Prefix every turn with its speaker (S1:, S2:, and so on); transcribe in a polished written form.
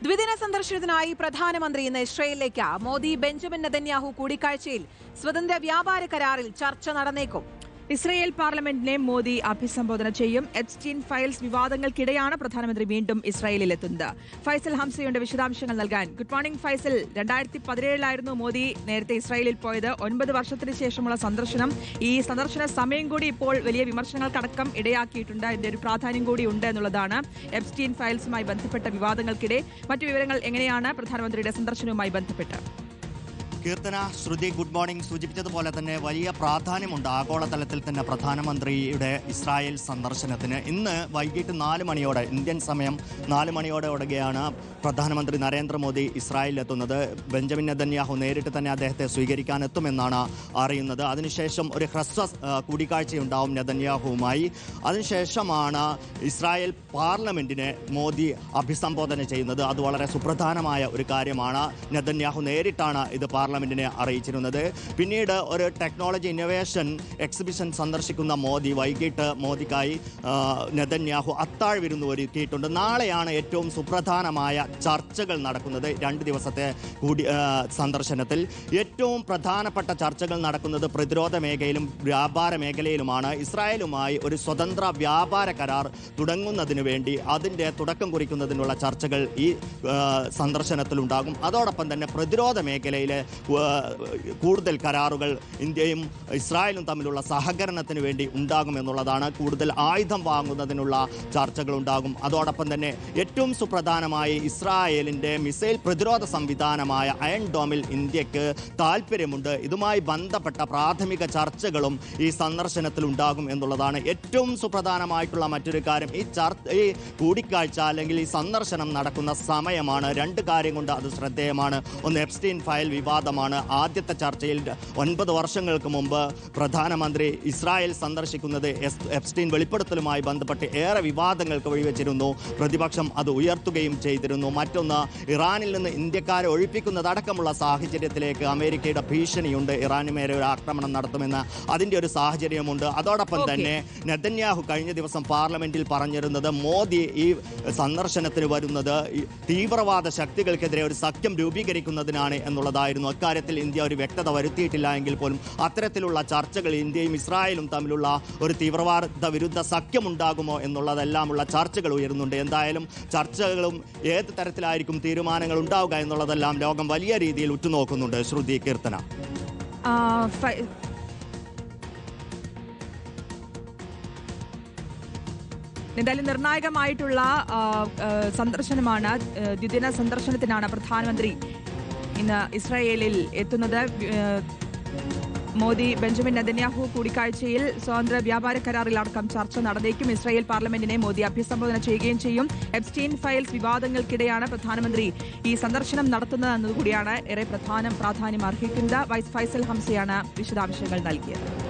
S1: ദ്വിദിന സന്ദർശനത്തിനായി പ്രധാനമന്ത്രി ഇന്ന് ഇസ്രയേലിലേക്ക്. മോദി ബെഞ്ചമിൻ നെതന്യാഹു കൂടിക്കാഴ്ചയിൽ സ്വതന്ത്ര വ്യാപാര കരാറിൽ ചർച്ച നടന്നേക്കും.
S2: ഇസ്രയേൽ പാർലമെന്റിനെ മോദി അഭിസംബോധന ചെയ്യും. എപ്സ്റ്റീൻ ഫയൽസ് വിവാദങ്ങൾക്കിടെയാണ് പ്രധാനമന്ത്രി വീണ്ടും ഇസ്രായേലിലെത്തുന്നത്. ഫൈസൽ ഹംസയുടെ വിശദാംശങ്ങൾ നൽകാൻ. Good morning Faisal. 2017 മോദി നേരത്തെ ഇസ്രായേലിൽ പോയത്. 9 വർഷത്തിന് ശേഷമുള്ള സന്ദർശനം. ഈ സന്ദർശന സമയം കൂടി ഇപ്പോൾ വലിയ വിമർശനങ്ങൾക്കടക്കം ഇടയാക്കിയിട്ടുണ്ട്. ഇതിന്റെ ഒരു പ്രാധാന്യം കൂടി ഉണ്ട് എന്നുള്ളതാണ്. എപ്സ്റ്റീൻ ഫയൽസുമായി ബന്ധപ്പെട്ട വിവാദങ്ങൾക്കിടെ മറ്റു വിവരങ്ങൾ എങ്ങനെയാണ് പ്രധാനമന്ത്രിയുടെ സന്ദർശനവുമായി ബന്ധപ്പെട്ട്?
S3: കീർത്തന, ശ്രുതി, ഗുഡ് മോർണിംഗ്. സൂചിപ്പിച്ചതുപോലെ തന്നെ വലിയ പ്രാധാന്യമുണ്ട് ആഗോളതലത്തിൽ തന്നെ പ്രധാനമന്ത്രിയുടെ ഇസ്രായേൽ സന്ദർശനത്തിന്. ഇന്ന് വൈകിട്ട് 4 മണിയോടെ, ഇന്ത്യൻ സമയം 4 മണിയോടെയാണ് പ്രധാനമന്ത്രി നരേന്ദ്രമോദി ഇസ്രായേലിലെത്തുന്നത്. ബെഞ്ചമിൻ നെതന്യാഹു നേരിട്ട് തന്നെ അദ്ദേഹത്തെ സ്വീകരിക്കാനെത്തുമെന്നാണ് അറിയുന്നത്. അതിനുശേഷം ഒരു ഹ്രസ്വ കൂടിക്കാഴ്ചയുണ്ടാവും നെതന്യാഹുവുമായി. അതിനുശേഷമാണ് ഇസ്രായേൽ പാർലമെന്റിനെ മോദി അഭിസംബോധന ചെയ്യുന്നത്. അത് വളരെ സുപ്രധാനമായ ഒരു കാര്യമാണ്. നെതന്യാഹു നേരിട്ടാണ് ഇത് പാർലമെന്റിനെ അറിയിച്ചിരുന്നത്. പിന്നീട് ഒരു ടെക്നോളജി ഇന്നൊവേഷൻ എക്സിബിഷൻ സന്ദർശിക്കുന്ന മോദി വൈകിട്ട് മോദിക്കായി നെതന്യാഹു അത്താഴ് വിരുന്ന് ഒരുക്കിയിട്ടുണ്ട്. നാളെയാണ് ഏറ്റവും സുപ്രധാനമായ ചർച്ചകൾ നടക്കുന്നത്. 2 ദിവസത്തെ സന്ദർശനത്തിൽ ഏറ്റവും പ്രധാനപ്പെട്ട ചർച്ചകൾ നടക്കുന്നത് പ്രതിരോധ മേഖലയിലും വ്യാപാര മേഖലയിലുമാണ്. ഇസ്രായേലുമായി ഒരു സ്വതന്ത്ര വ്യാപാര കരാർ തുടങ്ങുന്നതിന് വേണ്ടി അതിൻ്റെ തുടക്കം കുറിക്കുന്നതിനുള്ള ചർച്ചകൾ ഈ സന്ദർശനത്തിലുണ്ടാകും. അതോടൊപ്പം തന്നെ പ്രതിരോധ മേഖലയിലെ കൂടുതൽ കരാറുകൾ ഇന്ത്യയും ഇസ്രായേലും തമ്മിലുള്ള സഹകരണത്തിന് വേണ്ടി ഉണ്ടാകുമെന്നുള്ളതാണ്. കൂടുതൽ ആയുധം വാങ്ങുന്നതിനുള്ള ചർച്ചകൾ ഉണ്ടാകും. അതോടൊപ്പം തന്നെ ഏറ്റവും സുപ്രധാനമായി ഇസ്രായേലിൻ്റെ മിസൈൽ പ്രതിരോധ സംവിധാനമായ അയൺ ഡോമിൽ ഇന്ത്യക്ക് താല്പര്യമുണ്ട്. ഇതുമായി ബന്ധപ്പെട്ട പ്രാഥമിക ചർച്ചകളും ഈ സന്ദർശനത്തിൽ ഉണ്ടാകും എന്നുള്ളതാണ് ഏറ്റവും സുപ്രധാനമായിട്ടുള്ള മറ്റൊരു കാര്യം. ഈ കൂടിക്കാഴ്ച അല്ലെങ്കിൽ ഈ സന്ദർശനം നടക്കുന്ന സമയമാണ്. 2 കാര്യം കൊണ്ട് അത് ശ്രദ്ധേയമാണ്. ഒന്ന്, എപ്സ്റ്റീൻ ഫയൽ വിവാദമാണ്. ആദ്യത്തെ ചർച്ചയിൽ 9 വർഷങ്ങൾക്ക് മുമ്പ് പ്രധാനമന്ത്രി ഇസ്രായേൽ സന്ദർശിക്കുന്നത് എപ്സ്റ്റീൻ വെളിപ്പെടുത്തലുമായി ബന്ധപ്പെട്ട് ഏറെ വിവാദങ്ങൾക്ക് വഴിവെച്ചിരുന്നു. പ്രതിപക്ഷം അത് ഉയർത്തുകയും ചെയ്തിരുന്നു. മറ്റൊന്ന്, ഇറാനിൽ നിന്ന് ഇന്ത്യക്കാരെ ഒഴിപ്പിക്കുന്നതടക്കമുള്ള സാഹചര്യത്തിലേക്ക് അമേരിക്കയുടെ ഭീഷണിയുണ്ട്. ഇറാന് മേലെ ഒരു ആക്രമണം നടത്തുമെന്ന് അതിൻ്റെ ഒരു സാഹചര്യമുണ്ട്. അതോടൊപ്പം തന്നെ നെതന്യാഹു കഴിഞ്ഞ ദിവസം പാർലമെന്റിൽ പറഞ്ഞിരുന്നത് മോദി ഈ സന്ദർശനത്തിന് വരുന്നത് തീവ്രവാദ ശക്തികൾക്കെതിരെ ഒരു സഖ്യം രൂപീകരിക്കുന്നതിനാണ് എന്നുള്ളതായിരുന്നു. അക്കാര്യത്തിൽ ഇന്ത്യ ഒരു വ്യക്തത വരുത്തിയിട്ടില്ല എങ്കിൽ പോലും അത്തരത്തിലുള്ള ചർച്ചകൾ ഇന്ത്യയും ഇസ്രായേലും തമ്മിലുള്ള ഒരു തീവ്രവാദ വിരുദ്ധ സഖ്യമുണ്ടാകുമോ എന്നുള്ളതെല്ലാമുള്ള ചർച്ചകൾ ഉയരുന്നുണ്ട്. എന്തായാലും ചർച്ചകളും ഏത് തരത്തിലായിരിക്കും തീരുമാനങ്ങൾ ഉണ്ടാവുക എന്നുള്ളതെല്ലാം ലോകം വലിയ രീതിയിൽ ഉറ്റുനോക്കുന്നുണ്ട്. ശ്രുതി, കീർത്തന.
S2: എന്തായാലും നിർണായകമായിട്ടുള്ള സന്ദർശനമാണ്. ദ്വിദിന സന്ദർശനത്തിനാണ് പ്രധാനമന്ത്രി ഇന്ന് ഇസ്രായേലിൽ എത്തുന്നത്. മോദി ബെഞ്ചമിൻ നെതന്യാഹു കൂടിക്കാഴ്ചയിൽ സ്വതന്ത്ര വ്യാപാര കരാറിൽ അടക്കം ചർച്ച നടന്നേക്കും. ഇസ്രായേൽ പാർലമെന്റിനെ മോദി അഭിസംബോധന ചെയ്യുകയും ചെയ്യും. എപ്സ്റ്റീൻ ഫയൽസ് വിവാദങ്ങൾക്കിടെയാണ് പ്രധാനമന്ത്രി ഈ സന്ദർശനം നടത്തുന്നത് എന്നതുകൂടിയാണ് ഏറെ പ്രാധാന്യം അർഹിക്കുന്നത്. ഫൈസൽ ഹംസയാണ് വിശദാംശങ്ങൾ നൽകിയത്.